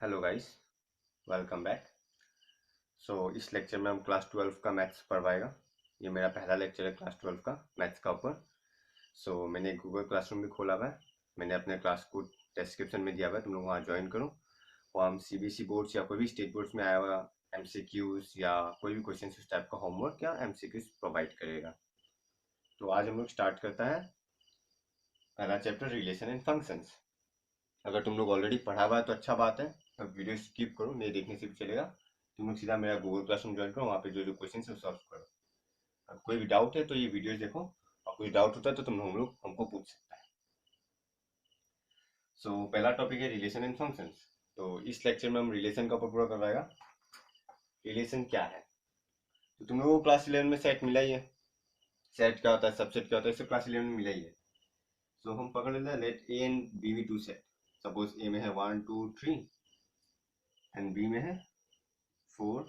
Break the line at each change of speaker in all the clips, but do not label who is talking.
Hello guys, welcome back. इस lecture में हम क्लास 12 का मैथ्स पढ़वाएगा। ये मेरा पहला लेक्चर है क्लास 12 का मैथ्स का ऊपर। मैंने गूगल क्लासरूम भी खोला हुआ है। मैंने अपने क्लास को डिस्क्रिप्शन में दिया हुआ है, तुम लोग वहाँ ज्वाइन करो। वहाँ हम सीबीएसई बोर्ड्स या कोई भी स्टेट बोर्ड्स में आया हुआ एमसीक्यूज या कोई भी क्वेश्चन उस टाइप का होमवर्क या एमसीक्यूज प्रोवाइड करेगा। तो आज हम लोग स्टार्ट करता है पहला चैप्टर, रिलेशन एंड फंक्शंस। अगर तुम लोग ऑलरेडी पढ़ा हुआ है तो अच्छा बात है, अब वीडियो स्किप करो, नहीं देखने से भी चलेगा। तुम लोग सीधा मेरा गूगल क्लासरूम ज्वाइन करो, वहाँ पे जो जो क्वेश्चन है सॉल्व करो। अब कोई भी डाउट है तो ये वीडियो देखो, और कोई डाउट होता है तो तुम लोग हमको पूछ सकता है। पहला टॉपिक है रिलेशन एंड फंक्शंस। तो इस लेक्चर में हम रिलेशन का ऊपर पूरा करवाएगा। रिलेशन क्या है, तो तुम लोगों को क्लास 11 में सेट मिला ही है। सेट क्या होता है, सबसेट क्या होता है, सब क्लास 11 में मिला ही है। हम पकड़ लेते हैं, let A and B be two set. Suppose A में है 1 2 3 एंड बी में है 4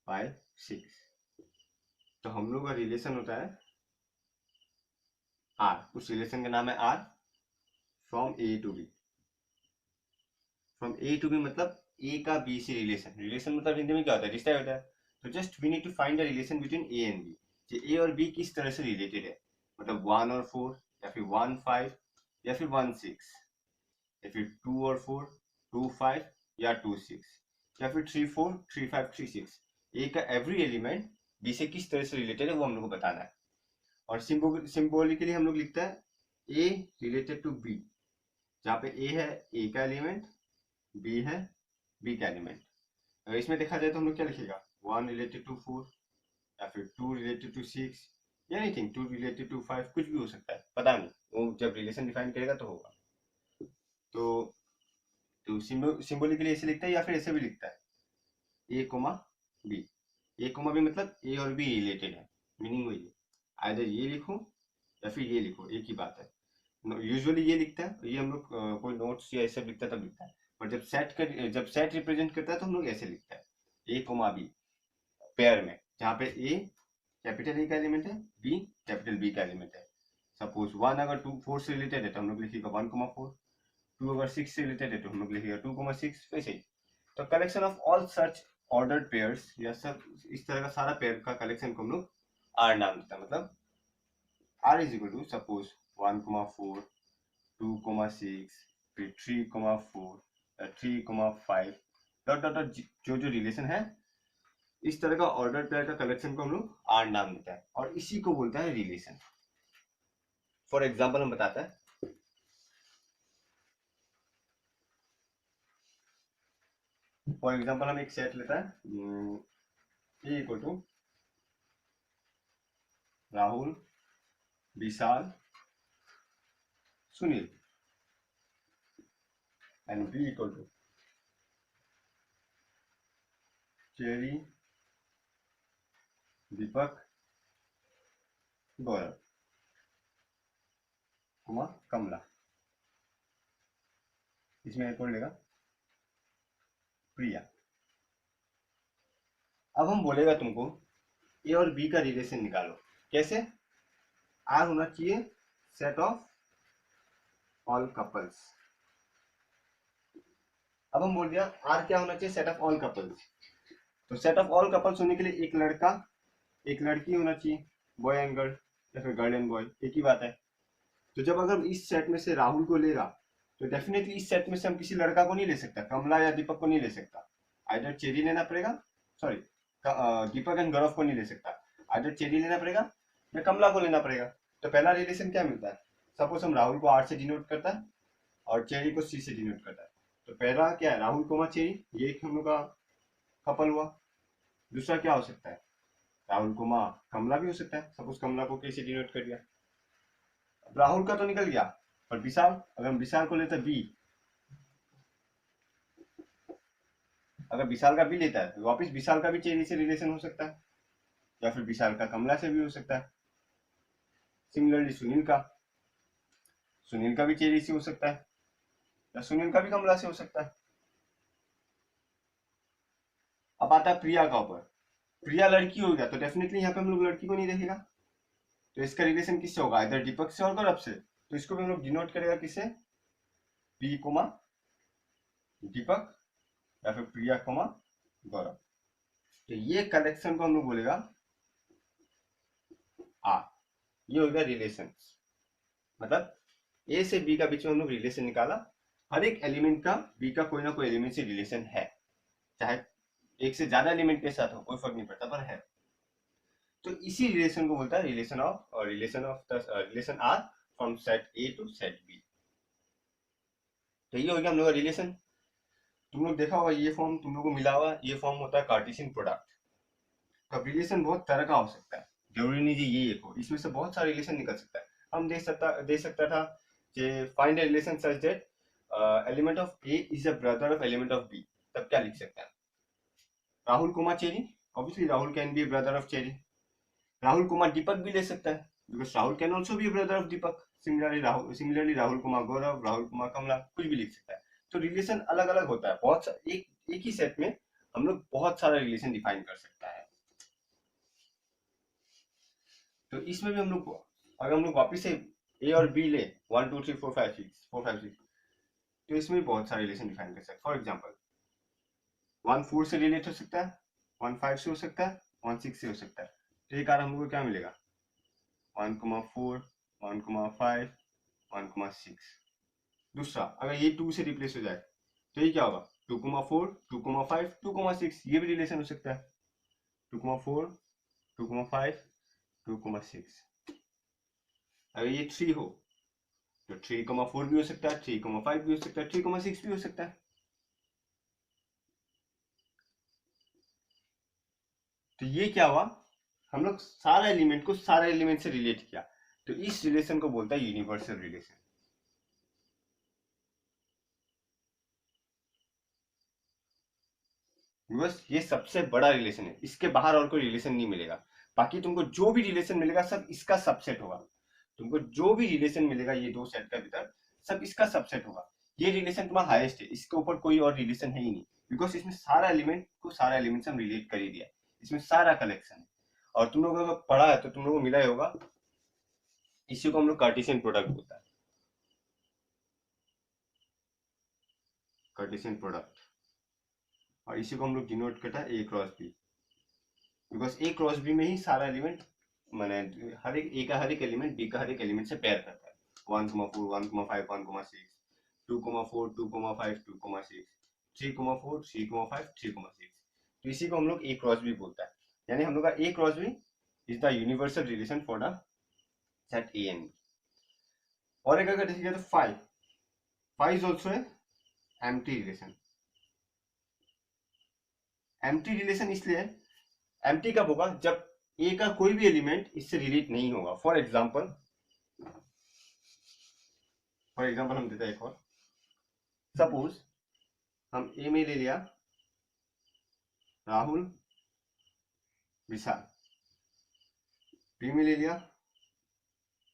5 6। तो हम लोग का रिलेशन होता है आर, उस रिलेशन का नाम है R. From A to B, from A to B मतलब ए का बी से रिलेशन। रिलेशन मतलब हिंदी में क्या होता है, रिश्ता होता है। तो just we need to find the relation between A and B, कि ए और बी किस तरह से रिलेटेड है। मतलब 1 और 4, या फिर 1 5, या फिर 1 6, या फिर 2 और 4, 2 5, या 2 6, या फिर 3 4 3 5 3 6। ए का एवरी एलिमेंट बी से किस तरह से रिलेटेड है वो हम लोग को बताना है। और सिंबॉलिकली हम लोग लिखता है ए रिलेटेड टू बी, जहाँ पे ए है ए का एलिमेंट, बी है बी का एलिमेंट। अगर इसमें देखा जाए तो हम लोग क्या लिखेगा, 1 रिलेटेड टू 4, या फिर 2 रिलेटेड टू 6, या एनीथिंग, 2 रिलेटेड टू 5, कुछ भी हो सकता है, पता नहीं, वो जब रिलेशन डिफाइन करेगा तो होगा। तो सिंबॉलिकली ऐसे लिखता है, या फिर ऐसे भी लिखता है ए कोमा बी। ए कोमा बी मतलब ए और बी रिलेटेड है, मीनिंग वही है। आइदर ये लिखो या फिर ये लिखो, एक ही बात है। यूजुअली ये लिखता है, ये हम लोग कोई नोट्स या ऐसे लिखता है तब लिखता है। पर जब सेट रिप्रेजेंट करता है तो हम लोग ऐसे लिखता है, ए कोमा बी पेयर में, जहाँ पे ए कैपिटल ए का एलिमेंट है, बी कैपिटल बी का एलिमेंट है। सपोज 1 अगर 2 4 से रिलेटेड है तो हम लोग लिखेगा 1 कोमा 4। 2 अगर 6 से रिलेटेड है तो हम लोग लिखेगा 2 कोमा 6, वैसे ही। तो collection of all such ordered pairs, या सब इस तरह का सारा पेयर का कलेक्शन को हम लोग आर नाम देता है। मतलब R is equal to suppose 1 comma 4, 2 comma 6, फिर 3 comma 4, 3 comma 5, dot dot dot, जो जो रिलेशन है इस तरह का ऑर्डर पेयर का कलेक्शन को हम लोग आर नाम देता है, और इसी को बोलता है रिलेशन। फॉर एग्जाम्पल हम बताते हैं, फॉर एग्जाम्पल हम एक सेट लेता है A equal to Rahul, Vishal, Sunil, and B equal to Cherry, Deepak, Gaurav, Kumar, Kamla. इसमें एक और लेगा प्रिया। अब हम बोलेगा तुमको ए और बी का रिलेशन निकालो। कैसे, आर होना चाहिए सेट ऑफ ऑल कपल्स। अब हम बोल दिया आर क्या होना चाहिए, सेट ऑफ ऑल कपल्स। तो सेट ऑफ ऑल कपल्स होने के लिए एक लड़का एक लड़की होना चाहिए, बॉय एंड गर्ल, या फिर गर्ल एंड बॉय, एक ही बात है। तो जब अगर इस सेट में से राहुल को लेगा तो डेफिनेटली इस सेट में से हम किसी लड़का को नहीं ले सकता, कमला या दीपक को नहीं ले सकता। आइदर चेरी लेना पड़ेगा, सॉरी दीपक एंड गौरव को नहीं ले सकता। आइदर चेरी लेना पड़ेगा या कमला को लेना पड़ेगा। तो पहला रिलेशन क्या मिलता है, सपोज हम राहुल को आर से डिनोट करता है और चेरी को सी से डिनोट करता है। तो पहला क्या है, राहुल कोमा चेरी, ये एक हम लोग का कपल हुआ। दूसरा क्या हो सकता है, राहुल कोमा कमला भी हो सकता है, सपोज कमला को कैसे डिनोट कर दिया। राहुल का तो निकल गया, और विशाल, अगर हम विशाल को लेते बी, अगर विशाल का बी लेता है तो वापस विशाल का भी चेरी से रिलेशन हो सकता है, या फिर विशाल का कमला से भी हो सकता है। सिमिलरली सुनील का भी चेरी से हो सकता है, या सुनील का भी कमला से हो सकता है। अब आता है प्रिया का ऊपर। प्रिया लड़की हो गया तो डेफिनेटली यहाँ पे हम लोग लड़की को नहीं देखेगा, तो इसका रिलेशन किससे होगा, इधर दीपक से और गौरव से। तो इसको भी हम लोग डिनोट करेगा किससे, बी कोमा दीपक या फिर प्रिया कोमा गौरव। तो ये कलेक्शन को हम लोग बोलेगा आर। ये हो गया रिलेशन, मतलब ए से बी का बीच में हम लोग रिलेशन निकाला। हर एक एलिमेंट का बी का कोई ना कोई एलिमेंट से रिलेशन है, चाहे एक से ज्यादा एलिमेंट के साथ हो कोई फर्क नहीं पड़ता, पर है। तो इसी रिलेशन को बोलता है relation of relation R from set A to set B. तो ये हो गया हम लोग का रिलेशन। तुम लोग देखा होगा ये फॉर्म तुम लोग को मिला हुआ, ये फॉर्म होता है कार्टेशियन प्रोडक्ट। तो रिलेशन बहुत तरह का हो सकता है, जरूरी नहीं जी ये एक हो, इसमें से बहुत सारे रिलेशन निकल सकता है। हम दे सकता था कि find a relation such that element of A is a brother of element of B. तब क्या लिख सकते हैं? Rahul Kumar Cherry, obviously Rahul can be brother of Cherry. Rahul Kumar Deepak भी ले सकता है, because Rahul can also be brother of Deepak. Similarly Rahul Kumar Gaurav, Rahul Kumar Kamla, कुछ भी लिख सकता है। तो रिलेशन अलग अलग होता है, बहुत एक ही सेट में हम लोग बहुत सारा रिलेशन डिफाइन कर सकता है। तो इसमें भी हम लोग अगर हम लोग वापिस से ए और बी ले 1 2 3 4 5 6 4 5 6, तो इसमें भी बहुत सारे रिलेशन डिफाइन कर सकते हैं। फॉर एग्जाम्पल 1 4 से रिलेट हो सकता है, 1 5 से हो सकता है, 1 6 से हो सकता है। तो एक बार हम लोग को क्या मिलेगा? 1 4 1 5 1 6। दूसरा अगर ये 2 से रिप्लेस हो जाए तो ये क्या होगा? 2 4 2 5 2 6, ये भी रिलेशन हो सकता है। 2 4 2 5 2 6। अगर ये 3 हो तो 3 4 भी हो सकता है, 3 5 भी हो सकता है, 3 6 भी हो सकता है। तो ये क्या हुआ? हम लोग सारा एलिमेंट को सारा एलिमेंट से रिलेट किया, तो इस रिलेशन को बोलता है यूनिवर्सल रिलेशन। बस ये सबसे बड़ा रिलेशन है, इसके बाहर और कोई रिलेशन नहीं मिलेगा। बाकी तुमको जो भी रिलेशन मिलेगा सब इसका सबसेट होगा। तुमको जो भी रिलेशन मिलेगा ये दो सेट का भीतर, सब इसका सबसेट होगा। ये रिलेशन तुम्हारा हाईएस्ट है, इसके ऊपर कोई और रिलेशन है ही नहीं, बिकॉज इसमें सारा एलिमेंट को सारा एलिमेंट से हम रिलेट कर ही दिया, इसमें सारा कलेक्शन है। और तुम लोग अगर पढ़ा है तो तुम लोग को मिला ही होगा, इसी को हम लोग कार्टेशियन प्रोडक्ट बोलता है, कार्टेशियन प्रोडक्ट। और इसी को हम लोग डिनोट करता है A cross B, because A cross B में ही सारा एलिमेंट मैंने हर एक ए का हर एक एलिमेंट बी का हर एक एलिमेंट से पेयर करता है। 1 4 1 5 1 6 2 4 2 5 2 6 3 4 3 5 3 6। तो इसी को हम लोग ए क्रॉस बी बोलता है, यानी हम लोग का A cross B is the universal relation for the set A and B. और एक अगर देखिए तो five is also empty relation. Empty relation इसलिए है, एम्प्टी कब होगा? जब ए का कोई भी एलिमेंट इससे रिलेट नहीं होगा। फॉर एग्जाम्पल हम देते हैं एक और, सपोज हम ए में ले लिया राहुल विशाल, बी में ले लिया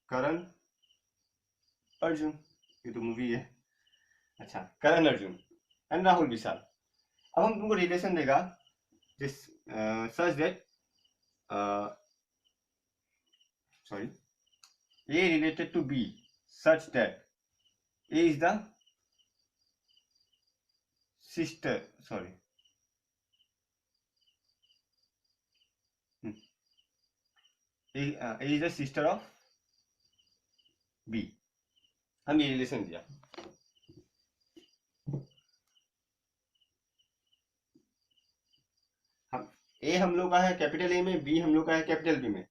करण अर्जुन, ये तो मूवी है, अच्छा करण अर्जुन एंड राहुल विशाल। अब हम तुमको रिलेशन देगा this such that sorry A related to B such that A is the sister, sorry A is the sister of B। हम ये रिलेशन दिया, हम A हम लोग का है कैपिटल ए में, B हम लोग का है कैपिटल बी में।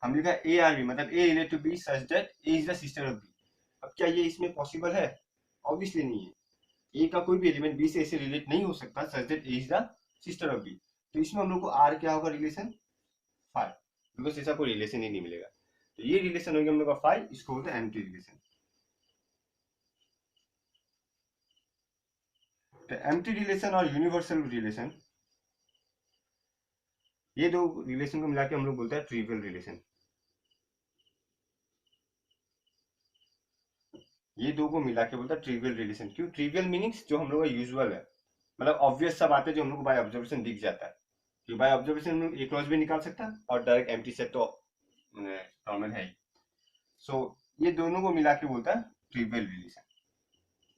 हम लिखा ए आर बी, मतलब A relate to B such that A is the sister of B. अब क्या ये इसमें पॉसिबल है? ऑब्वियसली नहीं है। ए का कोई भी एलिमेंट बी से ऐसे रिलेट नहीं हो सकता such that A is the sister of B. तो इसमें हम लोग को आर क्या होगा? रिलेशन फाइव, बिकॉज ऐसा कोई रिलेशन ही नहीं मिलेगा। तो ये रिलेशन हो गया हम लोग का फाइव, इसको बोलते हैं एम्प्टी रिलेशन। तो एम्प्टी रिलेशन और यूनिवर्सल रिलेशन, ये दो रिलेशन को मिला के हम लोग बोलते हैं ट्रिवियल रिलेशन। ये दो को मिला के बोलता है ट्रिवियल रिलेशन। क्यों ट्रिवियल? मीनिंग्स जो हम लोग का यूजुअल है, मतलब ऑब्वियस सब आते हैं जो हम लोग को बाय ऑब्जर्वेशन दिख जाता है। कि बाय ऑब्जर्वेशन हम लोग ए क्रॉस भी निकाल सकता है और डायरेक्ट एम्प्टी सेट तो नॉर्मल है ही। सो ये दोनों को मिला के बोलता है ट्रिवियल रिलेशन।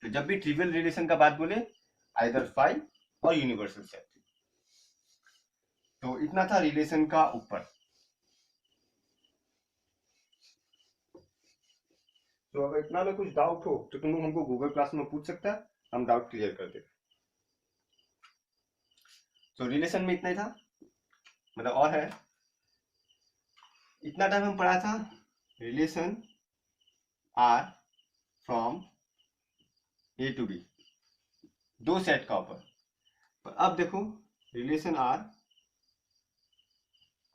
तो जब भी ट्रिवियल रिलेशन का बात बोले आइदर फाइव और यूनिवर्सल सेट थी। तो इतना था रिलेशन का ऊपर। तो अगर इतना में कुछ डाउट हो तो तुम लोग हमको गूगल क्लास में पूछ सकता है, हम डाउट क्लियर कर देंगे। तो रिलेशन में इतना ही था, मतलब और है। इतना टाइम हम पढ़ा था relation R from A to B, दो सेट का ऊपर। पर अब देखो relation R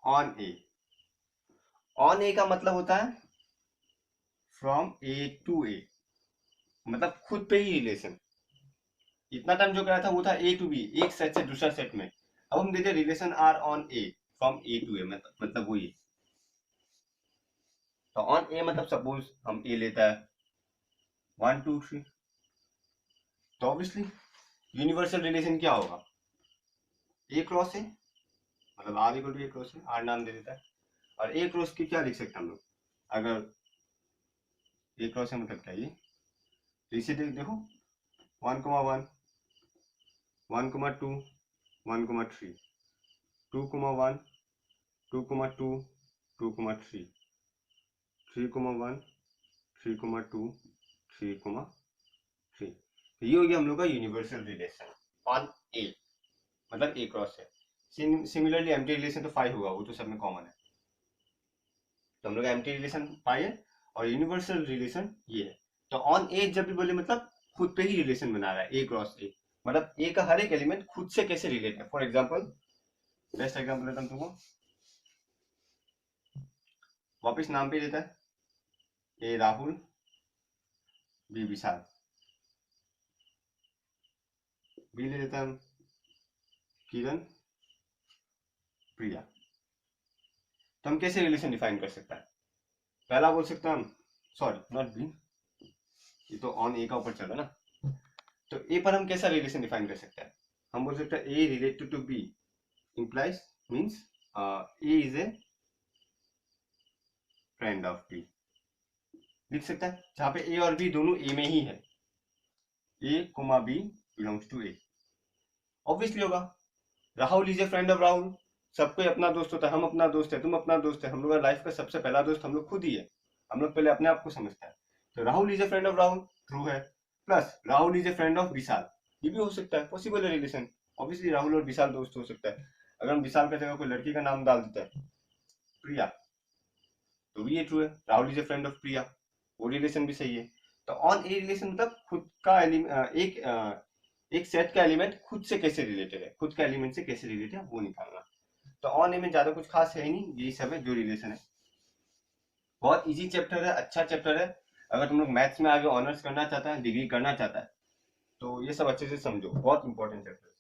on A. On A का मतलब होता है फ्रॉम ए टू ए, मतलब खुद पे ही रिलेशन। इतना टाइम जो करा था वो था ए टू बी, एक सेट से दूसरा सेट में। अब हम देते relation R on A from A to A, मतलब वो ये। तो ऑन ए मतलब सपोज हम ए लेता है 1 2 3, तो ऑब्वियसली यूनिवर्सल रिलेशन क्या होगा, ए क्रॉस ए, मतलब R equal to A cross A, R नाम दे देता है। और ए क्रॉस की क्या लिख सकते हैं हम लोग, अगर ए क्रॉस है मतलब क्या ये, तो इसे देखो 1,1 1,2 1,3 2,1 2,2 2,3 3,1 3,2 3,3। तो ये हो गया हम लोग का यूनिवर्सल रिलेशन ऑन ए, मतलब ए क्रॉस है। सिमिलरली एम्प्टी रिलेशन तो 5 होगा, वो तो सब में कॉमन है। तो हम लोग एम्प्टी रिलेशन पाए और यूनिवर्सल रिलेशन ये है। तो ऑन ए जब भी बोले मतलब खुद पे ही रिलेशन बना रहा है, ए क्रॉस ए, मतलब ए का हर एक एलिमेंट खुद से कैसे रिलेट है। फॉर एग्जाम्पल, बेस्ट एग्जाम्पल देता हूँ तुमको, वापिस नाम पे देता है, ए राहुल, बी विशाल, बी ले देता है हम किरण, प्रिया। तो हम कैसे रिलेशन डिफाइन कर सकते हैं, पहला बोल सकते हैं हम, सॉरी नॉट बी, ये तो ऑन ए का ऊपर चल रहा है ना। तो ए पर हम कैसा रिलेशन डिफाइन कर सकते हैं, हम बोल सकते हैं A related to B implies means A is a friend of B, लिख सकता है, जहां पे A और B दोनों A में ही है, A, B belongs to A। Obviously होगा Rahul is a friend of Rahul, सबको अपना दोस्त होता है, हम अपना दोस्त है, तुम अपना दोस्त है, हम लोग का लाइफ का सबसे पहला दोस्त हम लोग खुद ही है, हम लोग पहले अपने आप को समझते हैं। तो Rahul is a friend of Rahul, true है, plus Rahul is a friend of Vishal, ये भी हो सकता है, पॉसिबल है रिलेशन। ऑब्वियसली राहुल और विशाल दोस्त हो सकता है। अगर हम विशाल का जगह कोई लड़की का नाम डाल देते हैं प्रिया, तो भी ये ट्रू है, Rahul is a friend of Priya, वो रिलेशन भी सही है। तो ऑन ए रिलेशन मतलब खुद का एक सेट का एलिमेंट खुद से कैसे रिलेटेड है, खुद का एलिमेंट से कैसे रिलेटेड है वो निकालना। तो ऑन ए में ज्यादा कुछ खास है ही नहीं, यही सब है जो रिलेशन है। बहुत इजी चैप्टर है, अच्छा चैप्टर है। अगर तुम लोग मैथ्स में आगे ऑनर्स करना चाहता है, डिग्री करना चाहता है, तो ये सब अच्छे से समझो, बहुत इंपॉर्टेंट चैप्टर है।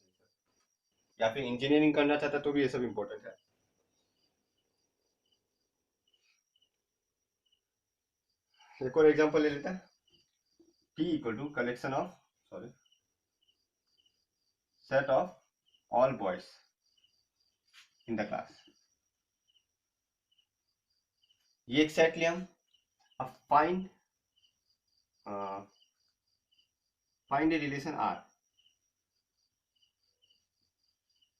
या फिर इंजीनियरिंग करना चाहता है तो भी ये सब इंपॉर्टेंट है। एक और एग्जांपल ले लेते हैं, P equal to collection of, sorry, set of all boys in the class। ये एक सेट लिया हम। अब find a relation R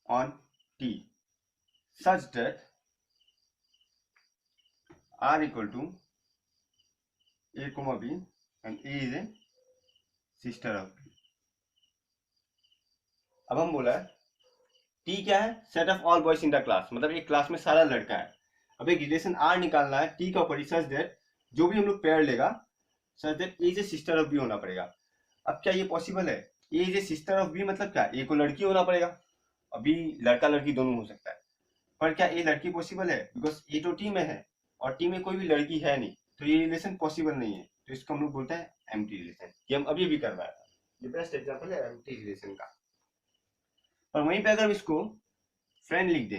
on T such that R equal to A, B and A is a sister of B। अब हम बोला है T क्या है, set of all boys in the class, मतलब एक क्लास में सारा लड़का है। अब एक रिलेशन R निकालना है T का ऊपर, सच दैट जो भी हम लोग पेयर लेगा such that A is a sister of B होना पड़ेगा। अब क्या ये पॉसिबल है, A is a sister of B मतलब क्या, A को लड़की होना पड़ेगा, अभी लड़का लड़की दोनों हो सकता है, पर क्या A लड़की पॉसिबल है, बिकॉज A तो टी में है और टी में कोई भी लड़की है नहीं, तो ये रिलेशन पॉसिबल नहीं है। तो इसको हम लोग बोलते हैं एम्प्टी रिलेशन, ये हम अभी भी करवाया था, ये बेस्ट एग्जांपल है एम्प्टी रिलेशन का। और वहीं पे अगर इसको फ्रेंड लिख दे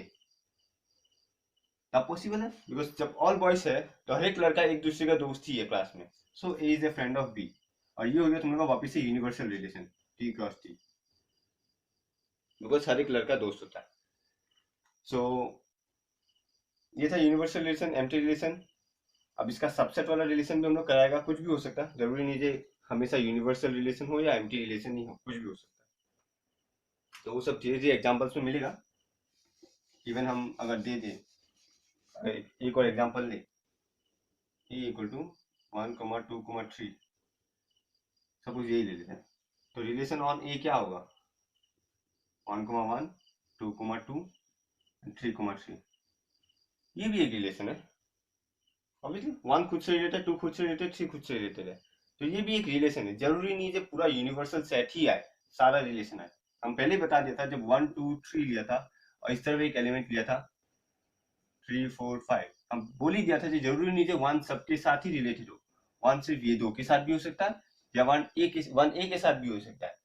तब पॉसिबल है, बिकॉज जब ऑल बॉयज है तो हर एक लड़का एक दूसरे का दोस्त ही है क्लास में, so A is a friend of B. और ये हो गया तुम लोग का वापिस से universal relation T cross T, because हर एक लड़का दोस्त होता है। सो ये था यूनिवर्सल रिलेशन, एम्प्टी रिलेशन। अब इसका सबसेट वाला रिलेशन भी हम लोग कराएगा, कुछ भी हो सकता है, जरूरी नहीं है हमेशा यूनिवर्सल रिलेशन हो या एम्प्टी रिलेशन ही हो, कुछ भी हो सकता है। तो वो सब धीरे धीरे एग्जाम्पल्स में मिलेगा। इवन हम अगर दे दे एक और एग्जाम्पल ले, ए इक्वल टू 1,2,3, सपोज यही ले लेते हैं, तो रिलेशन ऑन ए क्या होगा, 1,1, 2,2, 3,3। ये भी एक रिलेशन है ऑब्वियसली, 1 खुद से रिलेटेड, 2 खुद से रिलेटेड, 3 खुद से रिलेटेड है, तो ये भी एक रिलेशन है। जरूरी नहीं है पूरा यूनिवर्सल सेट ही आए, सारा रिलेशन आए। हम पहले ही बता दिया था, जब 1 2 3 लिया था और इस तरह एक एलिमेंट लिया था 3 4 5, हम बोल ही दिया था कि जरूरी नहीं है 1 सबके साथ ही रिलेटेड हो, 1 सिर्फ ये दो के साथ भी हो सकता है, या 1 ए के साथ भी हो सकता है।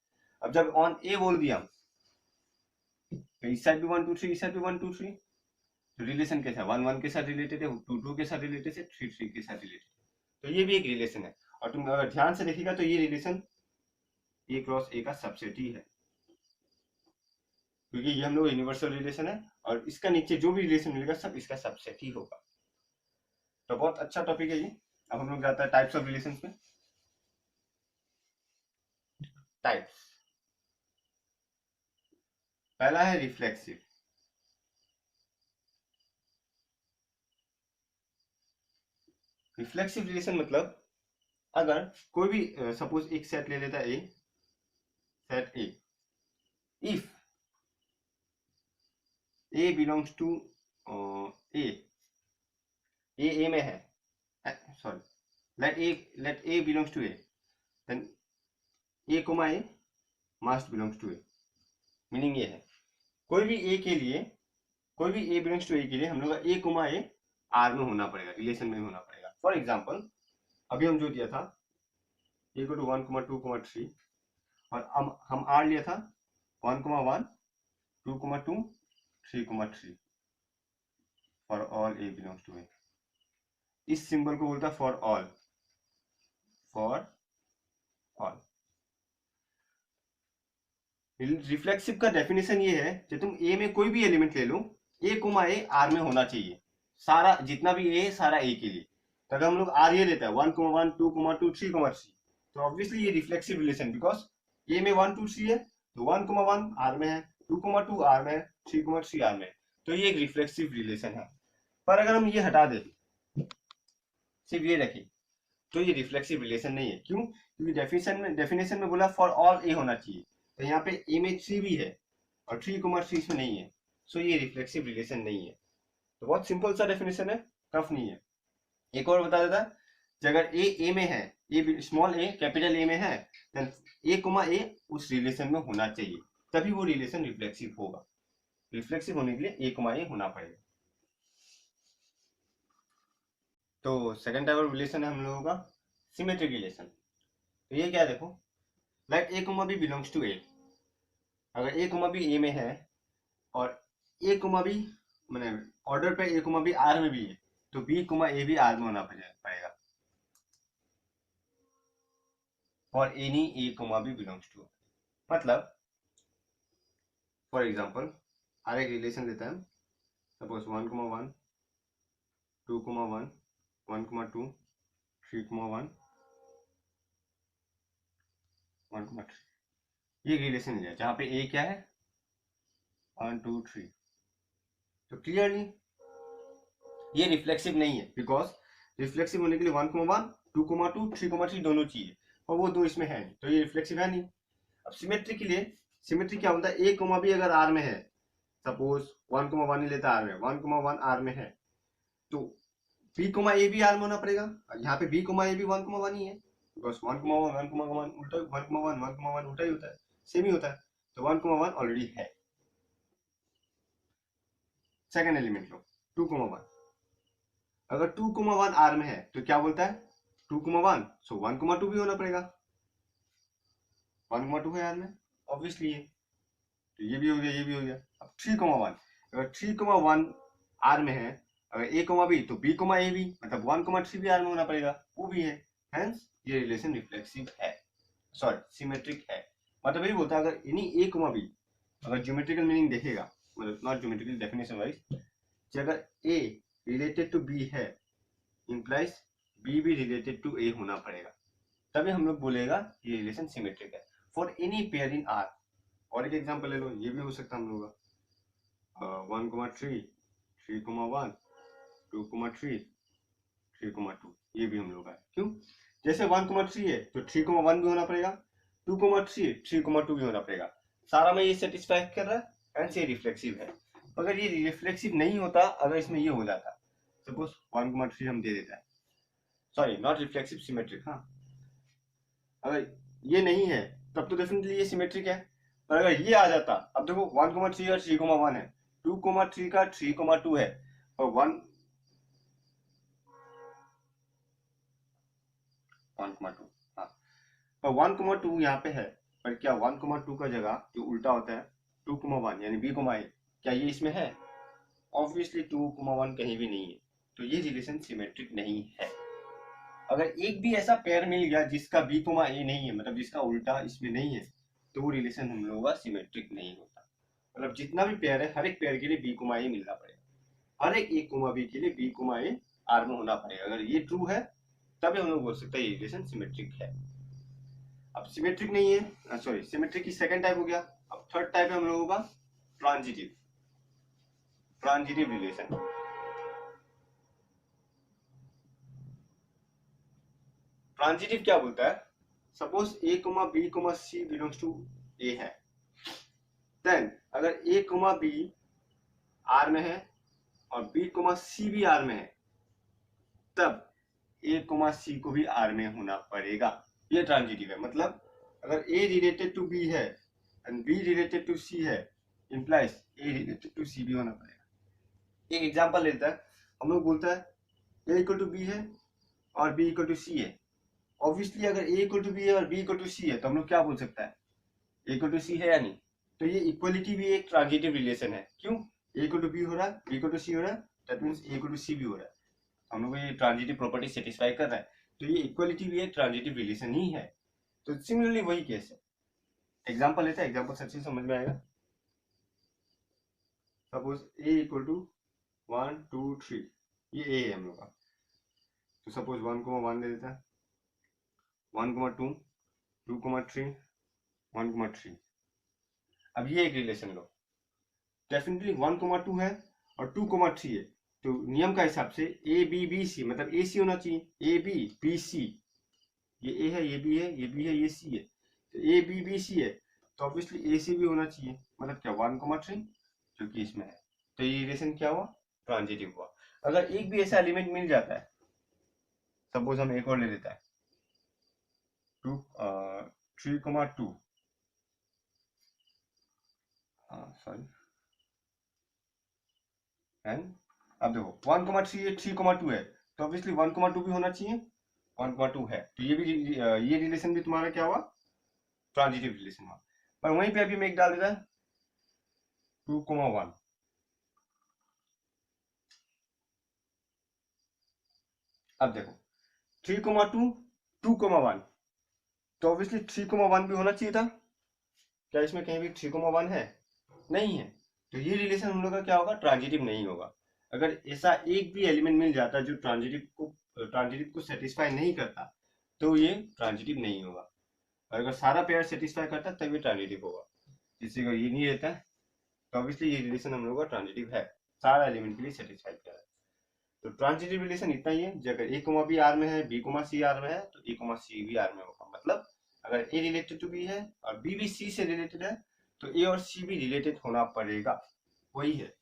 अब जब ऑन ए बोल दिया तो इस साइड भी 1 2 3, इस साइड भी 1 2 3, तो रिलेशन कैसा, 1 1 के साथ रिलेटेड है, 2 2 के साथ रिलेटेड है, 3 3 के साथ रिलेटेड, तो ये भी एक रिलेशन है। और तुम अगर ध्यान से देखिएगा तो ये रिलेशन ए क्रॉस ए का सबसेट ही है, क्योंकि ये हम लोग यूनिवर्सल रिलेशन है और इसका नीचे जो भी रिलेशन मिलेगा सब इसका सबसेट ही होगा। तो बहुत अच्छा टॉपिक है ये। अब हम लोग जाता है टाइप्स ऑफ रिलेशंस में। टाइप्स, पहला है रिफ्लेक्सिव। रिफ्लेक्सिव रिलेशन मतलब अगर कोई भी सपोज एक सेट ले लेता है A, set A, if A belongs to A, A में है, sorry, let a belongs to a, then a comma a must belongs to a। Meaning ये है कोई भी a के लिए, कोई भी a belongs to a के लिए हम लोग का a comma a r में होना पड़ेगा, रिलेशन में होना पड़ेगा। फॉर एग्जांपल अभी हम जो दिया था a को टू 1,2,3 और हम r लिया था 1,1, 2,2, 3,3 for all a belongs to a। इस सिंबल को बोलता है for all, for all. Reflexive का डेफिनेशन ये है कि तुम ए में कोई भी एलिमेंट ले लो, ए कोमा ए आर में होना चाहिए, सारा जितना भी ए सारा ए के लिए। तो अगर हम लोग आर ये लेता है 1,1, 2,2, 3,3, तो ऑब्वियसली ये रिफ्लेक्सिव रिलेशन, बिकॉज ए में 1 2 3 है, तो 1,1 आर में है, 2,2 आर में है, 3,3 आर में है, तो ये एक रिफ्लेक्सिव रिलेशन है। पर अगर हम ये हटा दें, सिर्फ ये रखें, तो ये रिफ्लेक्सिव रिलेशन नहीं है। क्यों? क्योंकि डेफिनेशन में बोला फॉर ऑल ए होना चाहिए, तो यहाँ पे ए में 3 भी है और 3,3 इसमें नहीं है, सो ये रिफ्लेक्सिव रिलेशन नहीं है। तो बहुत सिंपल सा डेफिनेशन है, टफ नहीं है। एक और बता देता, अगर ए में है, ए स्मॉल ए कैपिटल ए में है, देन ए कोमा ए उस रिलेशन में होना चाहिए, तभी वो रिलेशन रिफ्लेक्सिव होगा। रिफ्लेक्सिव होने के लिए ए कोमा ए होना पड़ेगा। तो सेकंड टाइप ऑफ रिलेशन है हम लोगों का सिमेट्रिक रिलेशन। तो ये क्या देखो, let A comma B belongs to A. अगर ए कोमा बी ए में है और ए कोमा बी मैंने ऑर्डर पे ए कोमा बी आर में भी है, तो बी कोमा ए भी आर में होना पड़ेगा और any A comma B belongs to. मतलब फॉर एग्जांपल आर एक रिलेशन लेता है, सपोज 1,1, 2,1, 1,2, 3,1, 1,3, ये रिलेशन है जहां पे ए क्या है 1 2 3। तो क्लियरली ये रिफ्लेक्सिव नहीं है, बिकॉज रिफ्लेक्सिव होने के लिए 1,1, 2,2, 3,3 दोनों चाहिए और वो दो इसमें है नहीं, तो ये रिफ्लेक्सिव है नहीं। अब सिमेट्री के लिए, सिमेट्री क्या होता है, ए कोमा भी अगर आर में है, सपोज 1,1 ही लेता आर में, 1,1 आर में है, तो बी कोमा ए भी आर में होना पड़ेगा। यहाँ पे बी कोमा ए भी 1,1 ही है, बिकॉज 1,1 1,1 उल्टा, 1,1 1,1 उल्टा ही होता है, सेम ही होता है, तो 1,1 ऑलरेडी है। सेकेंड एलिमेंट लो 2,1, अगर 2,1 आर में है तो क्या बोलता है 2,1, सो 1,2 भी होना पड़ेगा, 1,2 है आर में ऑब्वियसली ये, तो ये भी हो गया, ये भी हो गया। अब 3,1, अगर 3,1 आर में है, अगर ए कोमा बी तो बी कोमा ए भी, मतलब 1,3 भी आर में होना पड़ेगा, वो भी है, हेंस ये रिलेशन रिफ्लेक्सिव है, सॉरी सिमेट्रिक है। मतलब यही बोलता है अगर एनी ए कोमा बी, अगर ज्योमेट्रिकल मीनिंग देखेगा, मतलब नॉट ज्योमेट्रिकल डेफिनेशन वाइज, अगर ए रिलेटेड टू बी है, इंप्लाइज बी भी रिलेटेड टू ए होना पड़ेगा, तभी हम लोग बोलेगा ये रिलेशन सिमेट्रिक है। For any pair in are, और एक एग्जांपल ले लो, ये भी हो सकता है हम लोगों का 1,3, 3,1, 2,3, 3,2, ये भी हम लोग का है। क्यों? जैसे 1,3 है तो 3,1 भी होना पड़ेगा, 2,3, 3,2 भी होना पड़ेगा। सारा में ये सेटिस्फाई कर रहा है एंड ये रिफ्लेक्सिव है। अगर ये रिफ्लेक्सिव नहीं होता, अगर इसमें ये हो जाता, सपोज 1,3 हम दे देता है, सॉरी नॉट रिफ्लेक्सिव, सिमेट्रिक, हाँ, अगर ये नहीं है तब तो डेफिनेटली ये सिमेट्रिक है। पर अगर ये आ जाता, अब देखो 1,3 और 3,1 है, 2,3 का 3,2 है और 1,2, हाँ, और 1,2 यहाँ पे है, पर क्या 1,2 का जगह जो उल्टा होता है 2,1 यानी b, a, क्या ये इसमें है? ऑब्वियसली 2,1 कहीं भी नहीं है, तो ये रिलेशन सिमेट्रिक नहीं है। अगर एक भी ऐसा पेयर मिल गया जिसका b, a नहीं है, मतलब जिसका उल्टा इसमें नहीं है, तो वो रिलेशन हम लोगों का सिमेट्रिक नहीं होता। मतलब जितना भी पेयर है, हर एक पेयर के लिए b, a मिलना पड़ेगा, हर एक b के लिए b, a आर में होना पड़ेगा। अगर ये ट्रू है तभी हम लोग बोल सकते हैं ये रिलेशन सिमेट्रिक है। अब सिमेट्रिक नहीं है, सॉरी, सिमेट्रिक की सेकंड टाइप हो गया। अब थर्ड टाइप है हम लोगों का ट्रांजिटिव, ट्रांजिटिव रिलेशन। ट्रांजिटिव क्या बोलता है? Suppose a, b, c belongs to a है, देन अगर a, b आर में है और b, c भी आर में है, तब a, c को भी आर में होना पड़ेगा। ये ट्रांजिटिव है। मतलब अगर a रिलेटेड टू b है and b related to c है, implies a related to c भी होना पड़ेगा। एक एग्जांपल लेता है, हम लोग बोलता है a इक्वल टू b है और b इक्वल टू c है। ऑब्वियसली अगर a इक्वल टू b है और b इक्वल टू c है, तो हम लोग क्या बोल सकता है, a इक्वल टू c है या नहीं? तो ये इक्वलिटी भी एक ट्रांजिटिव रिलेशन है। क्यों? a इक्वल टू b हो रहा है, b इक्वल टू c हो रहा है, that means a equal to c भी हो रहा है। हम लोग ये ट्रांजिटिव प्रॉपर्टी सेटिस्फाई कर रहा है, तो ये इक्वलिटी भी एक ट्रांजिटिव रिलेशन ही है। तो सिमिलरली वही केस है। एग्जांपल लेते हैं, एग्जांपल से अच्छे समझ में आएगा। सपोज a इक्वल टू 1, 2, 3, ये a है हम लोग का। तो सपोज 1,1 दे देता है, 1,2, 2,3, 1,3। अब ये एक रिलेशन लो, डेफिनेटली 1,2 है और 2,3 है, तो नियम का हिसाब से ए बी बी सी, मतलब ए सी होना चाहिए, ए बी बी सी, ये ए है, ये बी है, ये बी है, ये सी है, तो ए बी बी सी है, तो ऑब्वियसली ए सी भी होना चाहिए। मतलब क्या 1,3 जो कि इसमें है, तो ये रिलेशन क्या हुआ, ट्रांजिटिव हुआ। अगर एक भी ऐसा एलिमेंट मिल जाता है, सपोज हम एक और ले लेता है 3,2, सॉरी, एंड अब देखो 1,3 3,2 है, तो ऑब्वियसली 1,2 भी होना चाहिए, 1,2 है, तो ये भी ये रिलेशन भी तुम्हारा क्या हुआ, ट्रांजिटिव रिलेशन हुआ। पर वहीं पे अभी मैं एक डाल देता है 2,1। अब देखो 3,2, 2,1, तो ऑब्वियसली 3,1 भी होना चाहिए था। क्या इसमें कहीं भी 3,1 है? नहीं है, तो ये रिलेशन हम लोग का क्या होगा, ट्रांजिटिव नहीं होगा। अगर ऐसा एक भी एलिमेंट मिल जाता है जो ट्रांजिटिव को सेटिस्फाई नहीं करता, तो ये ट्रांजिटिव नहीं होगा। और अगर सारा पेयर सेटिस्फाई करता है तब ये ट्रांजिटिव होगा। जैसे अगर ये नहीं रहता है, तो ऑब्वियसली ये रिलेशन हम लोग का ट्रांजिटिव है, सारा एलिमेंट के लिए सेटिस्फाई कर रहा है। तो ट्रांजिटिव रिलेशन इतना ही है, अगर a, b आर में है, b, c आर में है, तो a, c भी आर में होगा। मतलब अगर a रिलेटेड टू b है और b भी c से रिलेटेड है, तो a और c भी रिलेटेड होना पड़ेगा, वही है।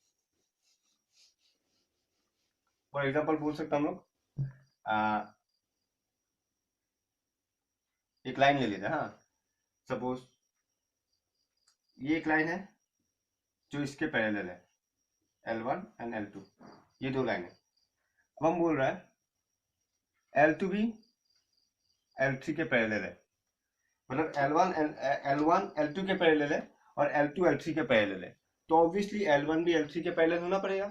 फॉर एग्जाम्पल बोल सकता हम लोग, एक लाइन ले लेते हैं, हाँ, सपोज ये एक लाइन है जो इसके पैरेलल है, L1 एंड L2, ये दो लाइन है। अब हम बोल रहा है L2 भी L3 के पैरेलल है, मतलब L1 L2 के पैरेलल है और L2 L3 के पैरेलल है, तो ऑब्वियसली L1 भी L3 के पैरेलल होना पड़ेगा।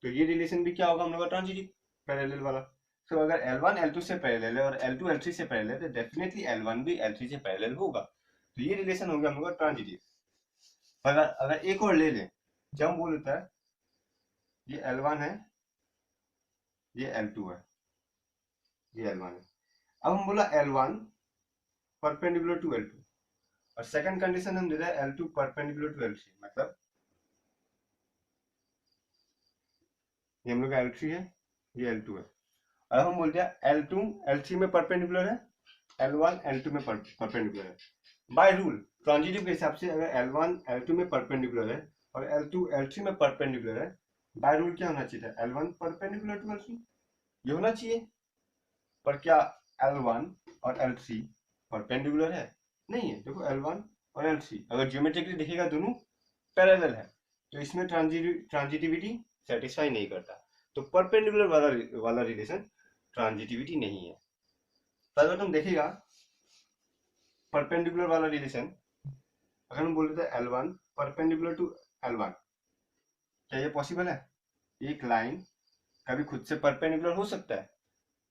तो ये रिलेशन भी क्या होगा हम लोग का, ट्रांजिटिव, पैरेलल वाला। तो अगर L1 L2 से पैरेलल है और L2 L3 से पैरेलल है, तो डेफिनेटली L1 भी L3 से पैरेलल होगा, तो ये रिलेशन हो गया हम लोग का ट्रांजिटिव। अगर अगर एक और ले लें, जब हम बोल देता है ये L1 है, ये L2 है, ये L1 है। अब हम बोला L1 परपेंडिकुलर टू L2, और सेकंड कंडीशन हम दे रहे हैं L2 परपेंडिकुलर टू L3, मतलब ये हम लोग का L3 है, ये L2 है। अब हम बोलते हैं L2 L3 में परपेंडिकुलर है, L1 L2 में परपेंडिकुलर है। बाय रूल ट्रांजिटिव के हिसाब से अगर L1 L2 में परपेंडिकुलर है और L2 L3 में परपेंडिकुलर है, बाय रूल क्या होना चाहिए था? L1 परपेंडिकुलर टू L3 ये होना चाहिए। पर क्या L1 और L3 परपेंडिकुलर है? नहीं है। देखो L1 और L3 अगर ज्योमेट्रिकली देखिएगा दोनों पैरेलल है, तो इसमें ट्रांजिटिविटी सेटिस्फाई नहीं करता, तो परपेंडिकुलर वाला रिलेशन ट्रांजिटिविटी नहीं है। तो अगर तुम देखिएगा परपेंडिकुलर वाला रिलेशन, अगर हम बोल रहे थे L1 परपेंडिकुलर टू L1, क्या ये पॉसिबल है? एक लाइन कभी खुद से परपेंडिकुलर हो सकता है?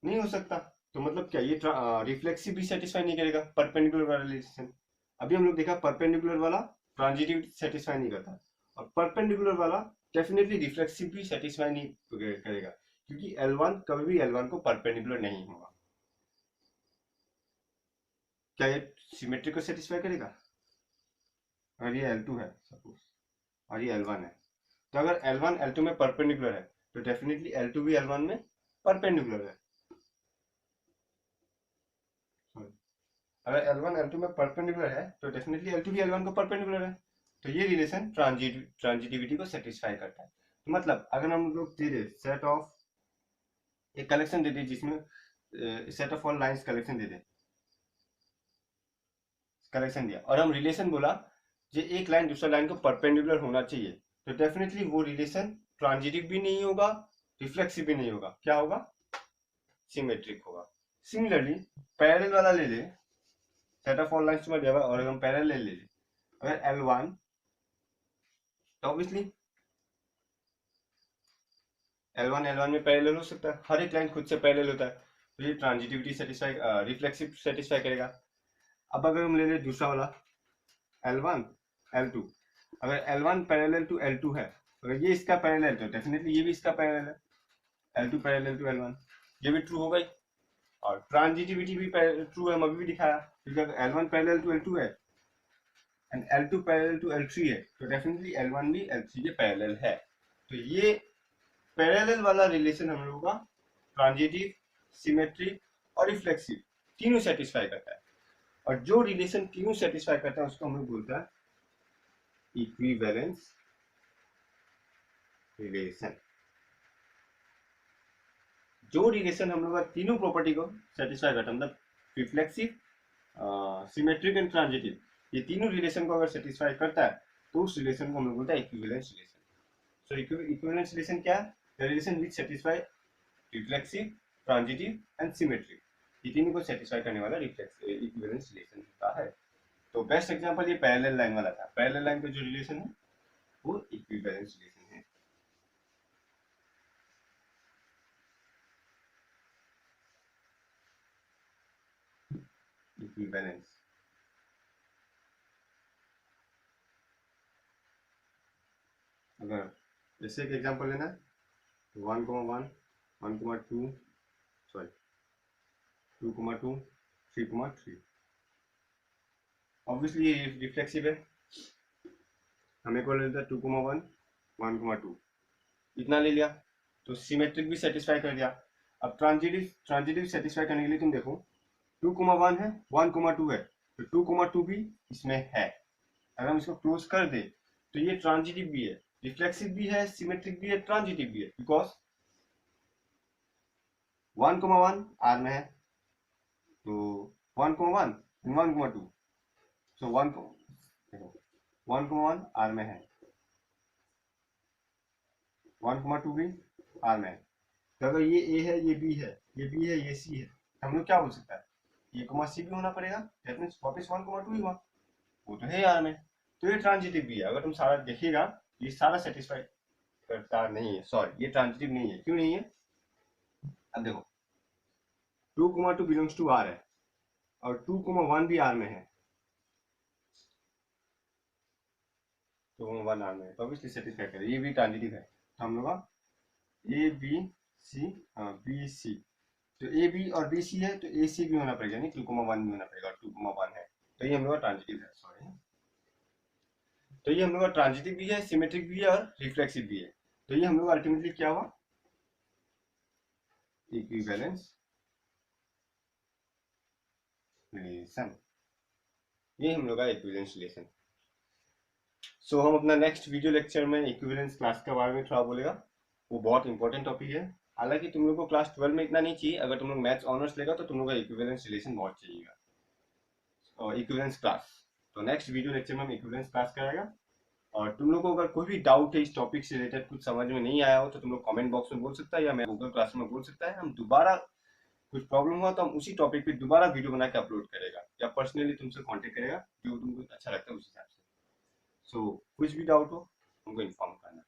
नहीं हो सकता। तो मतलब क्या ये रिफ्लेक्सिव भी सेटिस्फाई नहीं करेगा परपेंडिकुलर वाला रिलेशन? अभी हम लोग देखा परपेंडिकुलर वाला ट्रांजिटिव सेटिस्फाई नहीं करता, और परपेंडिकुलर वाला डेफिनेटली रिफ्लेक्सिव भी सेटिस्फाई नहीं करेगा, क्योंकि L1 कभी भी L1 को परपेंडिकुलर नहीं होगा। क्या ये सिमेट्री को सेटिस्फाई करेगा? अगर ये L2 है सपोज और ये L1 है, तो अगर L1 L2 में परपेंडिकुलर है तो डेफिनेटली L2 भी L1 में परपेंडिकुलर है। अगर L1 L2 में परपेंडिकुलर है तो डेफिनेटली L2 भी L1 को परपेंडिकुलर है, तो ये रिलेशन ट्रांजिटिविटी को सेटिस्फाई करता है। तो मतलब अगर हम लोग दे दे सेट ऑफ एक कलेक्शन दे दे जिसमें set of all lines collection they they, collection दिया और हम रिलेशन बोला जो एक लाइन दूसरा लाइन को परपेंडिकुलर होना चाहिए, तो डेफिनेटली वो रिलेशन ट्रांजिटिव भी नहीं होगा, रिफ्लेक्सिव भी नहीं होगा, क्या होगा? सिमेट्रिक होगा। सिमिलरली पैरेलल वाला ले ले, सेट ऑफ ऑल लाइंस में दिया हुआ और हम पैरेलल ले ले, अगर L1 तो ऑब्वियसली L1 में पैरेलल हो सकता है, हर एक लाइन खुद से पैरेलल होता है, तो ये ट्रांजिटिविटी सेटिस्फाई रिफ्लेक्सिव सेटिस्फाई करेगा। अब अगर हम ले ले दूसरा वाला L1 L2, अगर L1 पैरेलल टू L2 है, अगर ये इसका पैरेलल तो डेफिनेटली ये भी इसका पैरेलल है, L2 पैरेलल टू L1, ये भी ट्रू हो गई। और ट्रांजिटिविटी भी ट्रू है, हम अभी भी दिखाया, क्योंकि अगर L1 पैरेलल टू L2 है and L2 parallel to L3 है, तो डेफिनेटली L1 भी L3 के पैरेलल है। तो ये पैरेलल वाला रिलेशन हम लोगों का ट्रांजिटिव, सिमेट्रिक और रिफ्लेक्सिव तीनों सेटिस्फाई करता है। और जो रिलेशन तीनों सेटिस्फाई करता है उसको हम लोग बोलते हैं इक्विवेलेंस रिलेशन। जो रिलेशन हम लोग का तीनों प्रॉपर्टी को सेटिस्फाई करता है, मतलब रिफ्लेक्सिव, सिमेट्रिक एंड ट्रांजिटिव, ये तीनों रिलेशन को अगर सेटिस्फाई करता है तो उस रिलेशन को हम लोग बोलते हैं इक्विवेलेंस रिलेशन। सो इक्विवेलेंस रिलेशन क्या है? The relation which satisfy reflexive, transitive and symmetric, ये तीनों को सेटिस्फाई करने वाला इक्विवेलेंस रिलेशन होता है। तो बेस्ट एग्जांपल ये पैरेलल लाइन वाला था, पैरेलल लाइन का जो रिलेशन है वो इक्विवेलेंस रिलेशन है। इक्विवेलेंस, अगर जैसे एक एग्जांपल लेना है 1,1 1,2 सॉरी 2,2 3,3, ऑब्वियसली ये रिफ्लेक्सिव है, हमें को लेता है 2,1 1,2, इतना ले लिया तो सिमेट्रिक भी सेटिस्फाई कर दिया। अब ट्रांजिटिव सेटिस्फाई करने के लिए तुम देखो 2,1 है 1,2 है, तो 2,2 भी इसमें है। अगर हम इसको क्लोज कर दे तो ये ट्रांजिटिव भी है, रिफ्लेक्सिव भी है, सिमेट्रिक भी है, ट्रांजिटिव भी है, बिकॉज 1,1 आर में है, तो 1,1 1,2, सो 1,1 आर में है, 1,2 भी आर में है। तो अगर ये ए है, ये बी है, ये बी है, ये सी है, तो हम लोग क्या बोल सकता है? ए कमा सी भी होना पड़ेगा, दैट मींस वापस 1,2 ही हुआ, वो तो है आर में, तो ये ट्रांजिटिव भी है। अगर तुम सारा देखिएगा ये सारा सेटिस्फाई करता नहीं है, सॉरी ये ट्रांजिटिव नहीं है। क्यों नहीं है? अब देखो 2,2 बिलोंग्स टू आर है और 2,1 भी आर में है, 2,1 आर में है, तो ऑब्वियसली सेटिस्फाई करे, ये भी ट्रांजिटिव है। तो हम लोग का ए बी सी, हाँ बी सी, तो ए बी और बी सी है तो ए सी भी होना पड़ेगा, नहीं 2,1 भी होना पड़ेगा और 2,1 है, तो ये हम लोग का ट्रांजिटिव है, सॉरी। तो ये हम लोग का ट्रांजिटिव भी है, सिमेट्रिक भी है और रिफ्लेक्सिव भी है। तो ये हम लोग अल्टीमेटली क्या हुआ, इक्विवेलेंस रिलेशन, ये हम लोग का इक्विवेलेंस रिलेशन। सो हम अपना नेक्स्ट वीडियो लेक्चर में इक्विवेलेंस क्लास के बारे में थोड़ा बोलेगा, वो बहुत इंपॉर्टेंट टॉपिक है। हालांकि तुम लोग को क्लास 12 में इतना नहीं चाहिए, अगर तुम लोग मैथ्स ऑनर्स लेगा तो तुम लोग का इक्विवेलेंस रिलेशन बहुत चाहिएगा, और इक्विवेलेंस क्लास। तो नेक्स्ट वीडियो लेक्चर में हम इक्विवेलेंस क्लास कराएगा। और तुम लोग को अगर कोई भी डाउट है इस टॉपिक से रिलेटेड, कुछ समझ में नहीं आया हो, तो तुम लोग कमेंट बॉक्स में बोल सकता है, या मैं गूगल क्लास में बोल सकता है। हम दोबारा कुछ प्रॉब्लम हुआ तो हम उसी टॉपिक पे दोबारा वीडियो बना के अपलोड करेगा, या पर्सनली तुमसे कांटेक्ट करेगा, जो तुमको अच्छा लगता है उस हिसाब से। सो कुछ भी डाउट हो हमको इन्फॉर्म करना।